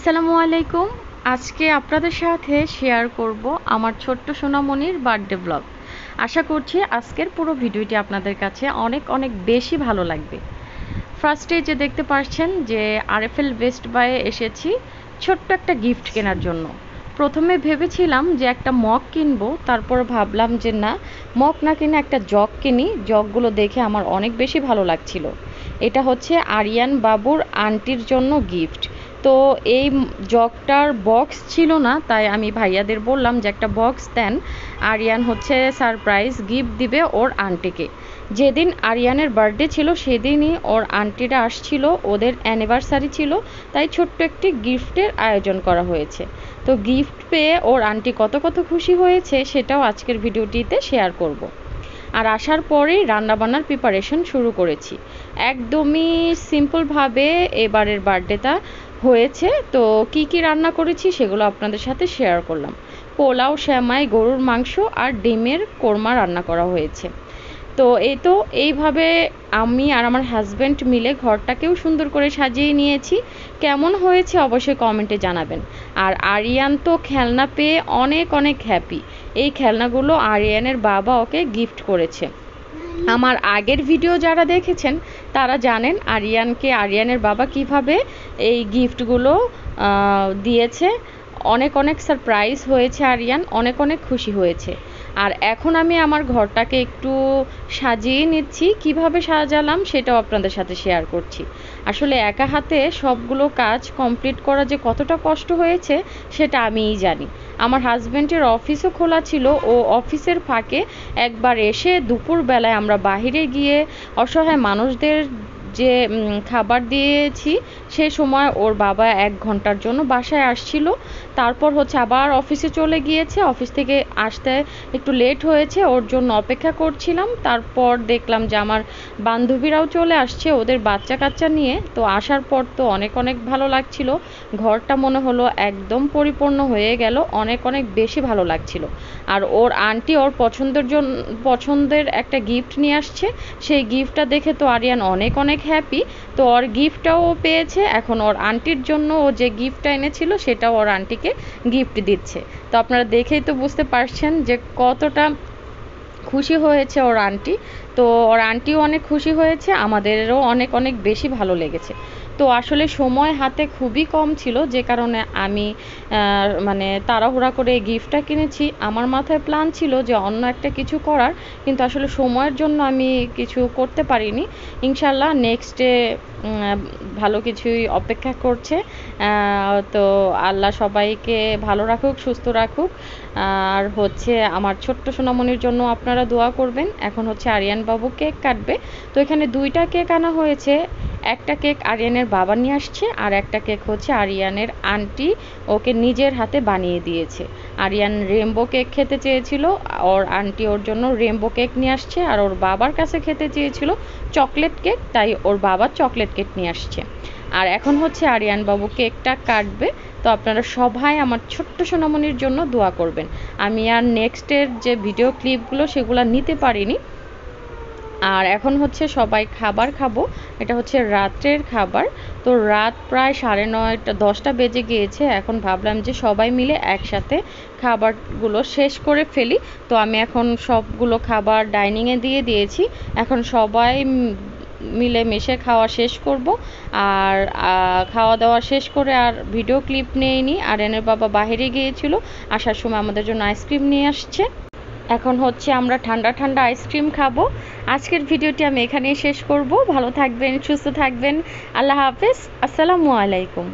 আসসালামু আলাইকুম। আজকে আপনাদের সাথে শেয়ার করব আমার ছোট্ট সোনামণির বার্থডে ব্লগ। আশা করছি আজকের পুরো ভিডিওটি আপনাদের কাছে অনেক অনেক বেশি ভালো লাগবে। ফার্স্টে যে দেখতে পাচ্ছেন যে আরএফএল বেস্ট বাইয়ে এসেছি ছোট্ট একটা গিফট কেনার জন্য। প্রথমে ভেবেছিলাম যে একটা মগ কিনবো, তারপর ভাবলাম যে না, মগ না কিনে একটা জগ কিনি। জগগুলো দেখে আমার অনেক বেশি ভালো লাগছিল। এটা হচ্ছে আরিয়ান বাবুর আন্টির জন্য গিফট। তো এই জগটার বক্স ছিল না, তাই আমি ভাইয়াদের বললাম যে একটা বক্স দেন। আরিয়ান হচ্ছে সারপ্রাইজ গিফট দিবে ওর আন্টিকে। যেদিন আরিয়ানের বার্থডে ছিল সেদিনই ওর আন্টিরা আসছিল, ওদের অ্যানিভার্সারি ছিল, তাই ছোট্ট একটি গিফটের আয়োজন করা হয়েছে। তো গিফট পেয়ে ওর আন্টি কত কত খুশি হয়েছে সেটাও আজকের ভিডিওটিতে শেয়ার করব। আর আসার পরেই রান্নাবান্নার প্রিপারেশন শুরু করেছি। একদমই সিম্পলভাবে এবারের বার্থডেটা হয়েছে। তো কি কি রান্না করেছি সেগুলো আপনাদের সাথে শেয়ার করলাম। পোলাও, সেমাই, গরুর মাংস আর ডিমের কোরমা রান্না করা হয়েছে। তো এইভাবে আমি আর আমার হাজব্যান্ড মিলে ঘরটাকেও সুন্দর করে সাজিয়ে নিয়েছি। কেমন হয়েছে অবশ্যই কমেন্টে জানাবেন। আর আরিয়ান তো খেলনা পেয়ে অনেক অনেক হ্যাপি। এই খেলনাগুলো আরিয়ানের বাবা ওকে গিফট করেছে। আমার আগের ভিডিও যারা দেখেছেন তারা জানেন আরিয়ানের বাবা কিভাবে এই গিফটগুলো দিয়েছে। অনেক অনেক সারপ্রাইজ হয়েছে, আরিয়ান অনেক অনেক খুশি হয়েছে। আর এখন আমি আমার ঘরটাকে একটু সাজিয়ে নিচ্ছি। কিভাবে সাজালাম সেটাও আপনাদের সাথে শেয়ার করছি। আসলে একা হাতে সবগুলো কাজ কমপ্লিট করা যে কতটা কষ্ট হয়েছে সেটা আমিই জানি। আমার হাজব্যান্ডের অফিসও খোলা ছিল, ও অফিসের ফাঁকে একবার এসে দুপুরবেলায় আমরা বাহিরে গিয়ে অসহায় মানুষদের যে খাবার দিয়েছি, সে সময় ওর বাবা 1 ঘন্টার জন্য বাসায় আসছিল। তারপর হচ্ছে আবার অফিসে চলে গিয়েছে। অফিস থেকে আসতে একটু লেট হয়েছে, ওর জন্য অপেক্ষা করছিলাম। তারপর দেখলাম যে আমার বান্ধবীরাও চলে আসছে ওদের বাচ্চা কাচ্চা নিয়ে। তো আসার পর তো অনেক অনেক ভালো লাগছিল। ঘরটা মনে হলো একদম পরিপূর্ণ হয়ে গেল, অনেক অনেক বেশি ভালো লাগছিল। আর ওর আন্টি ওর পছন্দের একটা গিফট নিয়ে আসছে। সেই গিফটটা দেখে তো আরিয়ান অনেক অনেক হ্যাপি। তো ওর গিফটটাও পেয়েছে। এখন ওর আন্টির জন্য ও যে গিফটটা এনেছিল সেটাও ওর আন্টিকে গিফট দিচ্ছে। তো আপনারা দেখেই তো বুঝতে পারছেন যে কতটা খুশি হয়েছে ওর আন্টি। তো ওর আন্টিও অনেক খুশি হয়েছে, আমাদেরও অনেক অনেক বেশি ভালো লেগেছে। তো আসলে সময় হাতে খুবই কম ছিল, যে কারণে আমি মানে তাড়াহুড়া করে এই গিফটটা কিনেছি। আমার মাথায় প্ল্যান ছিল যে অন্য একটা কিছু করার, কিন্তু আসলে সময়ের জন্য আমি কিছু করতে পারিনি। ইনশাল্লাহ নেক্সটে ভালো কিছুই অপেক্ষা করছে। তো আল্লাহ সবাইকে ভালো রাখুক, সুস্থ রাখুক। আর হচ্ছে আমার ছোট্ট সোনামণির জন্য আপনারা দোয়া করবেন। এখন হচ্ছে আরিয়ান বাবু কেক কাটবে। তো এখানে 2টা কেক আনা হয়েছে। একটা কেক আরিয়ানের বাবা নিয়ে আসছে, আর একটা কেক হচ্ছে আরিয়ানের আন্টি ওকে নিজের হাতে বানিয়ে দিয়েছে। আরিয়ান রেমবো কেক খেতে চেয়েছিল, ওর আন্টি ওর জন্য রেমবো কেক নিয়ে আসছে। আর ওর বাবার কাছে খেতে চেয়েছিল চকলেট কেক, তাই ওর বাবা চকলেট কেক নিয়ে আসছে। আর এখন হচ্ছে আরিয়ান বাবু কেকটা কাটবে। তো আপনারা সবাই আমার ছোট্ট সোনামণির জন্য দোয়া করবেন। আমি আর নেক্সটের যে ভিডিও ক্লিপগুলো সেগুলো নিতে পারিনি। আর এখন হচ্ছে সবাই খাবার খাবো। এটা হচ্ছে রাত্রের খাবার। তো রাত প্রায় 9:30 10টা বেজে গিয়েছে। এখন ভাবলাম যে সবাই মিলে একসাথে খাবারগুলো শেষ করে ফেলি। তো আমি এখন সবগুলো খাবার ডাইনিংয়ে দিয়ে দিয়েছি। এখন সবাই মিলেমিশে খাওয়া শেষ করব। আর খাওয়া দাওয়া শেষ করে আর ভিডিও ক্লিপ নেইনি। আর এনের বাবা বাইরে গিয়েছিল, আসার সময় আমাদের জন্য আইসক্রিম নিয়ে আসছে। এখন হচ্ছে আমরা ঠান্ডা ঠান্ডা আইসক্রিম খাবো। আজকের ভিডিওটি আমি এখানেই শেষ করব। ভালো থাকবেন, সুস্থ থাকবেন। আল্লাহ হাফেজ। আসসালামু আলাইকুম।